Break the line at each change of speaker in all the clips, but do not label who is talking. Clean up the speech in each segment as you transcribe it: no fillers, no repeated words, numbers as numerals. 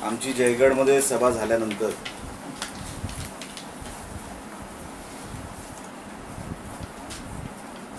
आमची जयगडमध्ये सभा झाल्यानंतर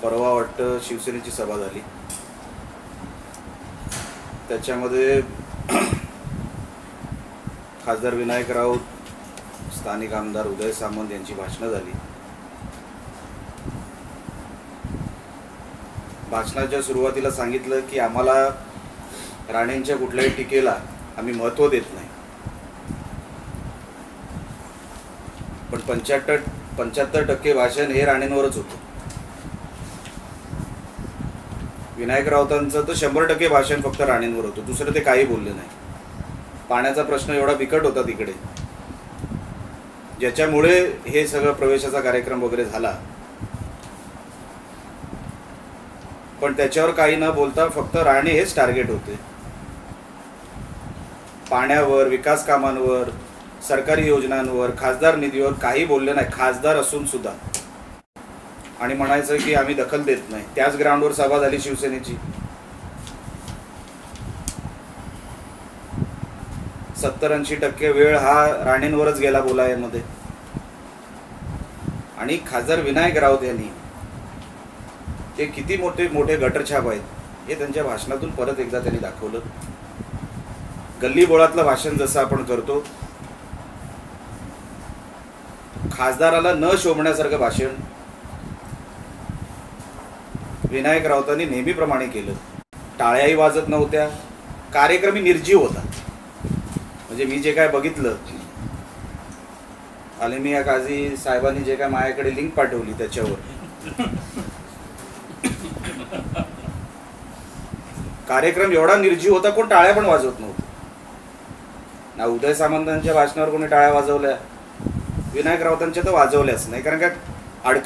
परवा वाटतं शिवसेनेची सभा झाली. त्याच्यामध्ये खासदार विनायक राऊत, स्थानिक आमदार उदय सामंत यांची भाषणं झाली. भाषणाच्या सुरुवातीला सांगितलं की आम्हाला राणेंच्या कुठल्याही टीकेला आम्ही महत्त्व देत नाही, पण 75% भाषण हे राणेंवरच होतं. विनायक राऊतांचं तर 100% भाषण फक्त राणेंवर होतं, दुसरं ते काही बोलले नाही. पाण्याचा प्रश्न एवढा बिकट होता तिकडे, ज्याच्यामुळे हे सगळं प्रवेशाचा कार्यक्रम वगैरे झाला. पण त्याच्यावर काही न बोलता फक्त राणे हेच टार्गेट होते. पाण्यावर, विकास कामांवर, सरकारी योजनांवर, खासदार निधीवर काही बोलले नाही, खासदार असून सुद्धा. आणि म्हणायचं की आम्ही दखल देत नाही. त्याच ग्राउंडवर सभा झाली शिवसेनेची. 70-80% वेळ हा राणेंवरच गेला बोलायमध्ये. आणि खासदार विनायक राऊत यांनी ते किती मोठे मोठे गटरछाप आहेत हे त्यांच्या भाषणातून परत एकदा त्यांनी दाखवलं. गल्ली बोळातलं भाषण जसं आपण करतो, खासदाराला न शोभण्यासारखं भाषण विनायक राऊतांनी नेहमीप्रमाणे केलं. टाळ्याही वाजत नव्हत्या, कार्यक्रमी निर्जीव होता. म्हणजे मी जे काय बघितलं, आलेमिया काझी साहेबांनी जे काय माझ्याकडे लिंक पाठवली त्याच्यावर, कार्यक्रम एवढा निर्जीव होता, कोण टाळ्या पण वाजवत नव्हतं. ना उदय सामंतांच्या भाषणावर कोणी टाळ्या वाजवल्या, विनायक राऊतांच्या तर वाजवल्याच नाही. कारण का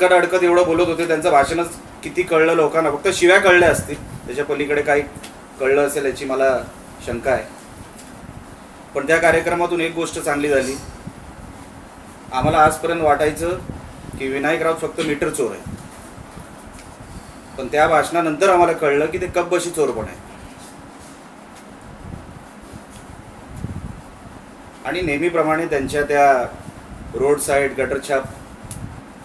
अडकत एवढं बोलत होते, त्यांचं भाषणच किती कळलं लोकांना, फक्त शिव्या कळल्या असतील, त्याच्या पलीकडे काही कळलं असेल याची मला शंका आहे. पण त्या कार्यक्रमातून एक गोष्ट चांगली झाली. आम्हाला आजपर्यंत वाटायचं की विनायक राऊत फक्त मीटर चोर आहे, पण त्या भाषणानंतर आम्हाला कळलं की ते कपबशी चोर पण आहे. आणि नेहमीप्रमाणे त्यांच्या त्या रोड साईड गटरछाप,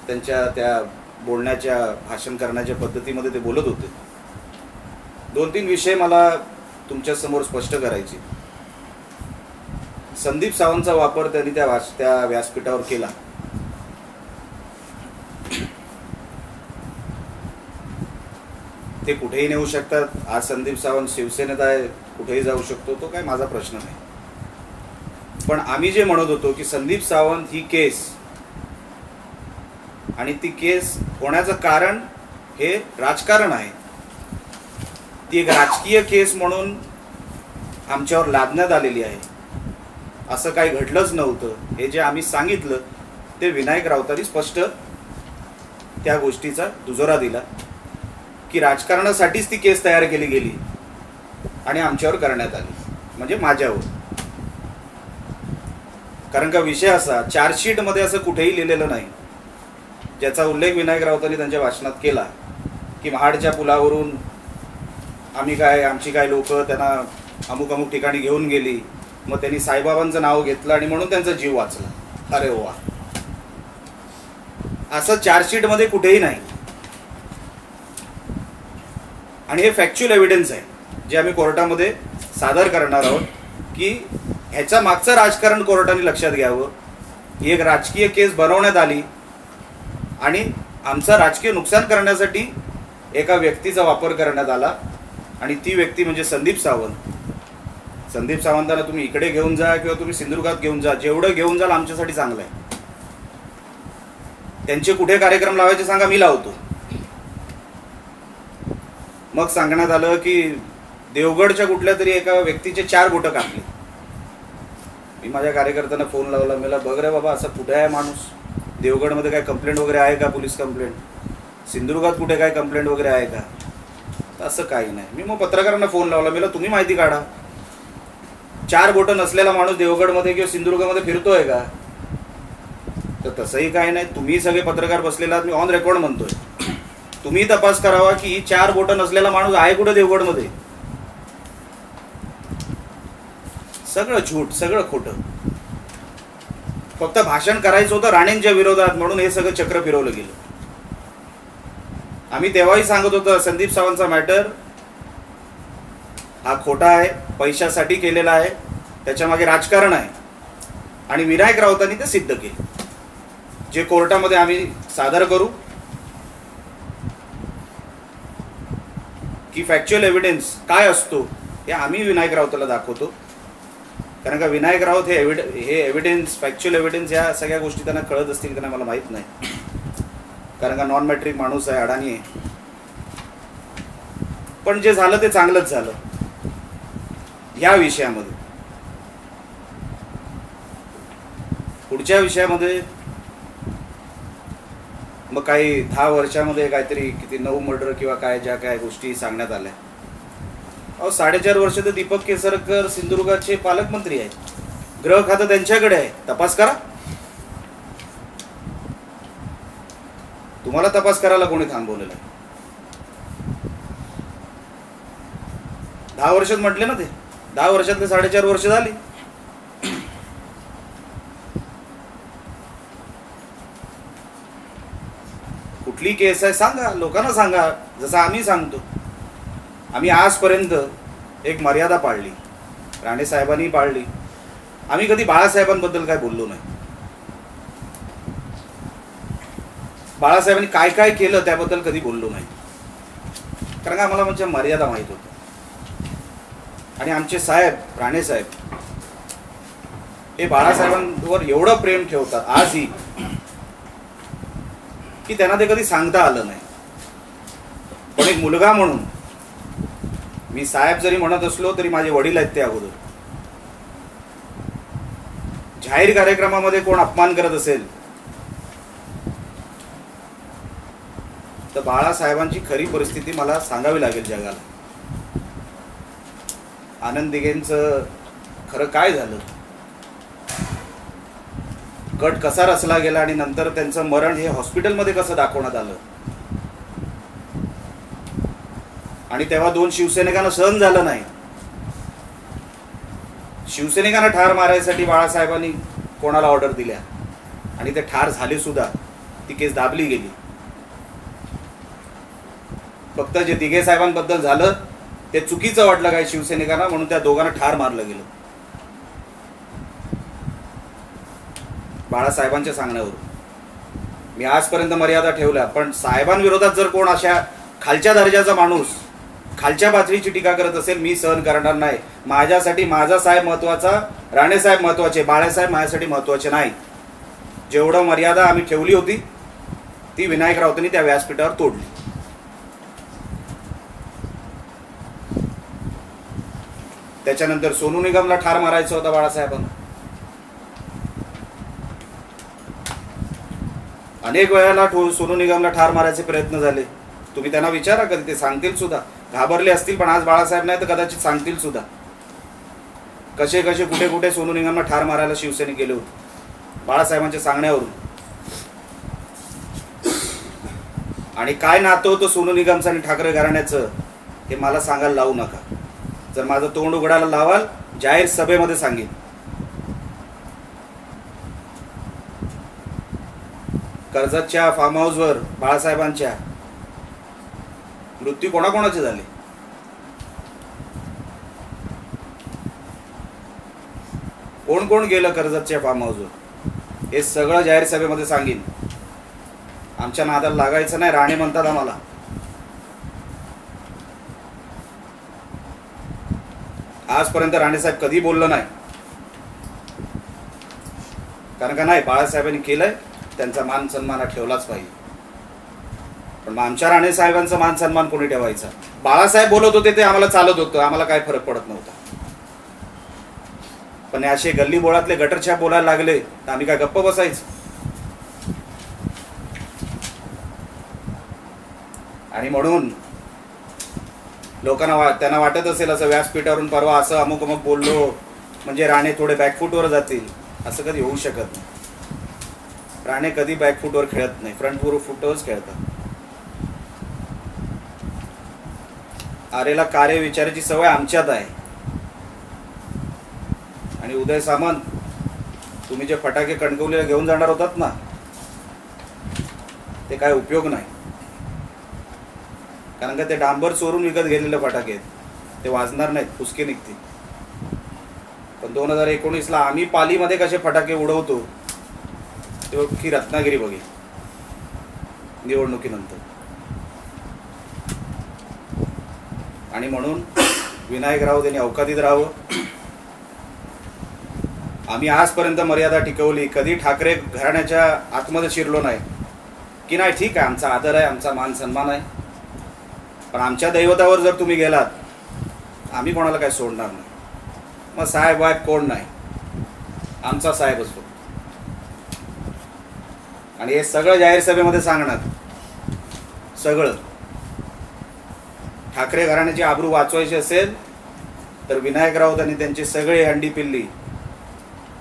त्यांच्या त्या बोलण्याच्या, भाषण करण्याच्या पद्धतीमध्ये ते बोलत होते. 2-3 विषय मला तुमच्यासमोर स्पष्ट करायचे. संदीप सावंतचा वापर त्यांनी त्या व्यासपीठावर केला. ते कुठेही नेऊ शकतात. आज संदीप सावंत शिवसेनेत आहे, कुठेही जाऊ शकतो, तो काय माझा प्रश्न नाही. पण आम्ही जे म्हणत होतो की संदीप सावंत ही केस, आणि ती केस होण्याचं कारण हे राजकारण आहे. ती एक राजकीय केस म्हणून आमच्यावर लादण्यात आलेली आहे. असं काही घडलंच नव्हतं. हे जे आम्ही सांगितलं ते विनायक राऊतांनी स्पष्ट त्या गोष्टीचा दुजोरा दिला की राजकारणासाठीच ती केस तयार केली गेली आणि आमच्यावर करण्यात आली, म्हणजे माझ्यावर. कारण का विषय असा, चार्जशीटमध्ये असं कुठेही लिहिलेलं नाही, ज्याचा उल्लेख विनायक राऊतांनी त्यांच्या भाषणात केला की महाडच्या पुलावरून आमची काय लोक त्यांना अमुक अमुक ठिकाणी घेऊन गेली, मग त्यांनी साईबाबांचं नाव घेतलं आणि म्हणून त्यांचा जीव वाचला. अरे वा, असं चार्जशीटमध्ये कुठेही नाही. आणि हे फॅक्च्युअल एव्हिडन्स आहे जे आम्ही कोर्टामध्ये सादर करणार आहोत की ह्याच्या मागचं राजकारण कोर्टाने लक्षात घ्यावं. ही एक राजकीय केस बनवण्यात आली आणि आमचं राजकीय नुकसान करण्यासाठी एका व्यक्तीचा वापर करण्यात आला, आणि ती व्यक्ती म्हणजे संदीप सावंत. संदीप सावंतांना तुम्ही इकडे घेऊन जा किंवा तुम्ही सिंधुदुर्गात घेऊन जा, जेवढं घेऊन जाल आमच्यासाठी चांगलं आहे. त्यांचे कुठे कार्यक्रम लावायचे सांगा, मी लावतो. मग सांगण्यात आलं की देवगडच्या कुठल्या तरी एका व्यक्तीचे 4 बोटं कापली. मी माझ्या कार्यकर्त्यांना फोन लावला, मला बघ रे बाबा, असं कुठे आहे माणूस, देवगडमध्ये काय कंप्लेंट वगैरे आहे का, पोलीस कंप्लेंट, सिंधुदुर्गात कुठे काय कंप्लेंट वगैरे आहे का, तर असं काही नाही. मी मग पत्रकारांना फोन लावला, मला तुम्ही माहिती काढा, 4 बोटं नसलेला माणूस देवगडमध्ये किंवा सिंधुदुर्गामध्ये फिरतोय का. तर तसंही काही नाही. तुम्ही सगळे पत्रकार बसलेला, मी ऑन रेकॉर्ड म्हणतोय, तुम्ही तपास करावा की ही 4 बोटं नसलेला माणूस आहे कुठे देवगडमध्ये. सगळं झूट, सगळं खोटं. फक्त भाषण करायचं होतं राणेंच्या विरोधात म्हणून हे सगळं चक्र फिरवलं गेलं. आम्ही तेव्हाही सांगत होतो संदीप सावंतचा मॅटर हा खोटा आहे, पैशासाठी केलेला आहे, त्याच्या मागे राजकारण आहे. आणि विनायक राऊतांनी ते सिद्ध केले. जे कोर्टामध्ये आम्ही सादर करू की फॅक्च्युअल एव्हिडन्स काय असतो हे आम्ही विनायक राऊताला दाखवतो. कारण का विनायक राऊत हे एव्हिडन्स, फॅक्च्युअल एव्हिडन्स या सगळ्या गोष्टी त्यांना कळत असतील की नाही मला माहीत नाही. कारण का नॉन मॅट्रिक माणूस आहे, अडाणी आहे. पण जे झालं ते चांगलंच झालं या विषयामध्ये. पुढच्या विषयामध्ये मग काही 10 वर्षामध्ये काहीतरी किती 9 मर्डर किंवा काय ज्या काय गोष्टी सांगण्यात आल्या. 4.5 वर्ष तर दीपक केसरकर सिंधुदुर्गाचे पालकमंत्री आहेत, गृह खातं त्यांच्याकडे आहे. तपास करा. तुम्हाला तपास करायला कोणी थांबवलेलं आहे? 10 वर्षात म्हटले ना, ते 10 वर्षातले 4.5 वर्ष झाली. कुठली केस आहे सांगा, लोकांना सांगा, जसं आम्ही सांगतो. आम्ही आजपर्यंत एक मर्यादा पाळली, राणे साहेबांनी पाळली. आम्ही कधी बाळासाहेबांबद्दल काय बोललो नाही. बाळासाहेबांनी काय काय केलं त्याबद्दल कधी बोललो नाही. कारण का आम्हाला म्हणजे मर्यादा माहीत होती. आणि आमचे साहेब, राणे साहेब हे बाळासाहेबांवर एवढं प्रेम ठेवतात आजही की त्यांना ते कधी सांगता आलं नाही. पण एक मुलगा म्हणून मी साहेब जरी म्हणत असलो तरी माझे वडील आहेत ते अगोदर. जाहीर कार्यक्रमामध्ये कोण अपमान करत असेल तर बाळासाहेबांची खरी परिस्थिती मला सांगावी लागेल जगाला. आनंद दिघेंचं खरं काय झालं, गट कसा रचला गेला आणि नंतर त्यांचं मरण हे हॉस्पिटलमध्ये कसं दाखवण्यात आलं. आणि तेव्हा 2 शिवसैनिकांना सहन झालं नाही. शिवसैनिकांना ठार मारायसाठी बाळासाहेबांनी कोणाला ऑर्डर दिल्या आणि ते ठार झाले सुद्धा. ती केस दाबली गेली. फक्त जे दिघे साहेबांबद्दल झालं ते चुकीचं वाटलं काय शिवसैनिकांना, म्हणून त्या दोघांना ठार मारलं गेलं बाळासाहेबांच्या सांगण्यावरून. मी आजपर्यंत मर्यादा ठेवल्या. पण साहेबांविरोधात जर कोण अशा खालच्या दर्जाचा माणूस खालच्या पातळीची टीका करत असेल, मी सहन करणार नाही. माझ्यासाठी माझा साहेब महत्वाचा, राणे साहेब महत्वाचे, बाळासाहेब माझ्यासाठी महत्वाचे नाही. जेवढं मर्यादा आम्ही ठेवली होती ती विनायक राऊतांनी त्या व्यासपीठावर तोडली. त्याच्यानंतर सोनू निगमला ठार मारायचं होतं बाळासाहेबांना. अनेक वेळेला सोनू निगमला ठार मारायचे प्रयत्न झाले. तुम्ही त्यांना विचारा, कधी ते सांगतील सुद्धा. घाबरले असतील पण आज बाळासाहेब नाही तर कदाचित सांगतील सुद्धा कसे कसे कुठे कुठे सोनू निगमला ठार मारायला शिवसैनिक गेले होते बाळासाहेबांच्या सांगण्यावरून. आणि काय नातं होतं सोनू निगमचं आणि ठाकरे घराण्याचं हे मला सांगायला लावू नका. जर माझं तोंड उघडायला लावाल जाहीर सभेमध्ये सांगेन. कर्जतच्या फार्म हाऊसवर बाळासाहेबांच्या मृत्यू कोणाकोणाचे झाले, कोण कोण गेलं कर्जतच्या फार्म हाऊसवर, हे सगळं जाहीर सभेमध्ये सांगेन. आमच्या नादाला लागायचं नाही. राणे म्हणतात आम्हाला. आजपर्यंत राणेसाहेब कधी बोललं नाही. कारण का नाही, बाळासाहेबांनी केलंय, त्यांचा मान सन्मान ठेवलाच पाहिजे. पण आमच्या राणे साहेबांचा मान सन्मान कोणी ठेवायचा? बाळासाहेब बोलत होते ते आम्हाला चालत होतं, आम्हाला काय फरक पडत नव्हता. पण असे गल्ली बोळातले गटरछाप बोलायला लागले तर आम्ही काय गप्प बसायचं? आणि म्हणून लोकांना त्यांना वाटत असेल असं व्यासपीठावरून परवा असं अमुक अमुक बोललो म्हणजे राणे थोडे बॅकफूटवर जातील. असं कधी होऊ शकत नाही. राणे कधी बॅकफूटवर खेळत नाही, फ्रंट फुटवरच खेळतात. आरेला कार्य विचारायची सवय आमच्यात आहे. आणि उदय सामंत, तुम्ही जे फटाके कणकवलीला घेऊन जाणार होतात ना, ते काय उपयोग नाही. कारण का ते डांबर चोरून विकत घेतलेले फटाके आहेत, ते वाजणार नाहीत, फुसके निघतील. पण 2019ला आम्ही पालीमध्ये कसे फटाके उडवतो की रत्नागिरी बघी निवडणुकीनंतर. आणि म्हणून विनायक राऊत यांनी अवकातीत राहावं. आम्ही आजपर्यंत मर्यादा टिकवली, कधी ठाकरे घराण्याच्या आतमध्ये शिरलो नाही की नाही. ठीक आहे, आमचा आदर आहे, आमचा मान सन्मान आहे, पण आमच्या दैवतावर जर तुम्ही गेलात आम्ही कोणाला काय सोडणार नाही. मग साहेब वाहेब कोण नाही, आमचा साहेब असतो. आणि हे सगळं जाहीर सभेमध्ये सांगणार. सगळं ठाकरे घराण्याची आबरू वाचवायची असेल तर विनायक राऊत आणि त्यांचे सगळे अंडी पिल्ली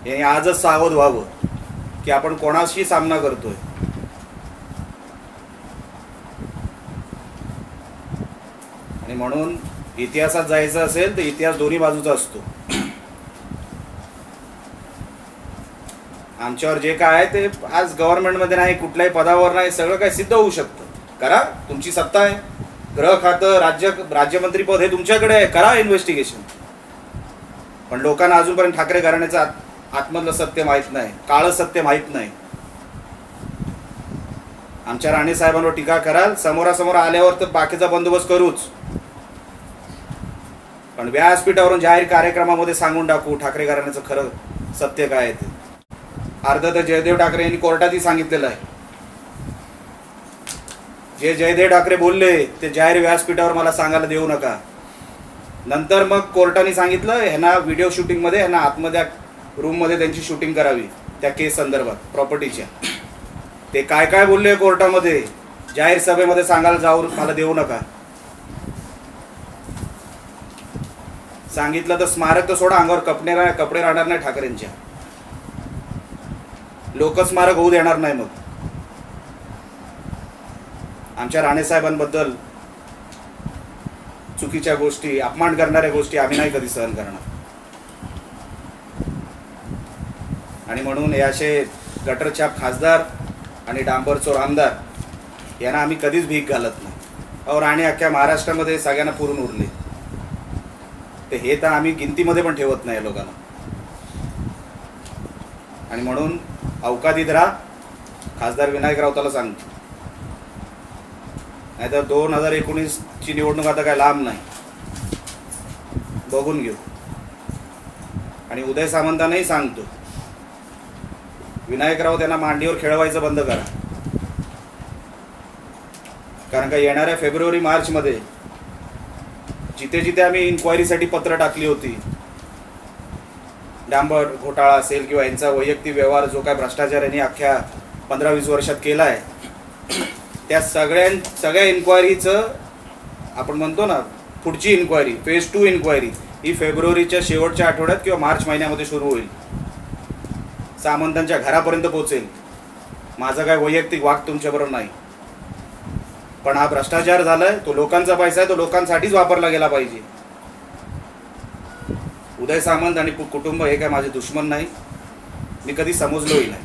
यांनी आजच सावध व्हावं की आपण कोणाशी सामना करतोय. आणि म्हणून इतिहासात जायचं असेल तर इतिहास दोन्ही बाजूचा असतो. आमच्यावर जे काय आहे ते आज गव्हर्नमेंटमध्ये नाही, कुठल्याही पदावर नाही, सगळं काय सिद्ध होऊ शकतं. करा, तुमची सत्ता आहे, गृह खातं, राज्यमंत्रीपद हे तुमच्याकडे आहे, करा इन्व्हेस्टिगेशन. पण लोकांना अजूनपर्यंत ठाकरे घराण्याचं आतमधलं सत्य माहीत नाही, काळं सत्य माहीत नाही. आमच्या राणे साहेबांवर टीका कराल, समोरासमोर आल्यावर तर बाकीचा बंदोबस्त करूच, पण व्यासपीठावरून जाहीर कार्यक्रमामध्ये सांगून टाकू ठाकरे घराण्याचं खरं सत्य काय आहे ते. अर्ध तर जयदेव ठाकरे यांनी कोर्टातही सांगितलेलं आहे. जे जयदेव ठाकरे बोलले ते जाहीर व्यासपीठावर मला सांगायला देऊ नका. नंतर मग कोर्टाने सांगितलं ह्यांना व्हिडिओ शूटिंगमध्ये, ह्यांना आतमध्ये रूममध्ये त्यांची शूटिंग करावी त्या केस संदर्भात प्रॉपर्टीच्या. ते काय काय बोलले कोर्टामध्ये जाहीर सभेमध्ये सांगायला जाऊन मला देऊ नका. सांगितलं तर स्मारक तर सोडा, अंगावर कपडे राहणार नाही ठाकरेंच्या. लोकस्मारक होऊ देणार नाही. मग आमच्या राणेसाहेबांबद्दल चुकीच्या गोष्टी, अपमान करणाऱ्या गोष्टी आम्ही नाही कधी सहन करणार. आणि म्हणून हे असे गटरछाप खासदार आणि डांबरचोर आमदार यांना आम्ही कधीच भीक घालत नाही. अहो, राणे अख्ख्या महाराष्ट्रामध्ये सगळ्यांना पुरून उरले, ते हे तर आम्ही गिनतीमध्ये पण ठेवत नाही लोकांना. आणि म्हणून अवकातीत राहा, खासदार विनायक राऊताला सांगतो. नाहीतर 2019ची निवडणूक आता काय लांब नाही, बघून घेऊ. आणि उदय सामंतांनाही सांगतो, विनायक राऊत यांना मांडीवर खेळवायचं बंद करा. कारण का येणाऱ्या फेब्रुवारी मार्चमध्ये जिथे जिथे आम्ही इन्क्वायरीसाठी पत्र टाकली होती, डांबर घोटाळा असेल किंवा यांचा वैयक्तिक व्यवहार जो काय भ्रष्टाचार यांनी अख्ख्या 15-20 वर्षात केला आहे, त्या सगळ्या इन्क्वायरीचं आपण म्हणतो ना पुढची इन्क्वायरी, फेज 2 इन्क्वायरी ही फेब्रुवारीच्या शेवटच्या आठवड्यात किंवा मार्च महिन्यामध्ये सुरू होईल. सामंतांच्या घरापर्यंत पोहोचेल. माझा काय वैयक्तिक वाद तुमच्याबरोबर नाही, पण हा भ्रष्टाचार झालाय, तो लोकांचा पैसा आहे, तो लोकांसाठीच वापरला गेला पाहिजे. उदय सामंत आणि कुटुंब हे काय माझे दुश्मन नाही, मी कधी समजलोही नाही.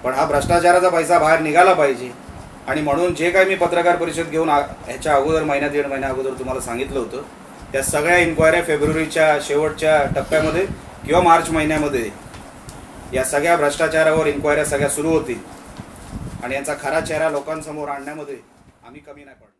पण हा भ्रष्टाचाराचा पैसा बाहेर निघाला पाहिजे. आणि म्हणून जे काय मी पत्रकार परिषद घेऊन ह्याच्या अगोदर महिन्यात 1.5 महिन्या अगोदर तुम्हाला सांगितलं होतं, त्या सगळ्या इन्क्वायऱ्या फेब्रुवारीच्या शेवटच्या टप्प्यामध्ये किंवा मार्च महिन्यामध्ये या सगळ्या भ्रष्टाचारावर इन्क्वायऱ्या सगळ्या सुरू होतील. आणि यांचा खरा चेहरा लोकांसमोर आणण्यामध्ये आम्ही कमी नाही पडणार.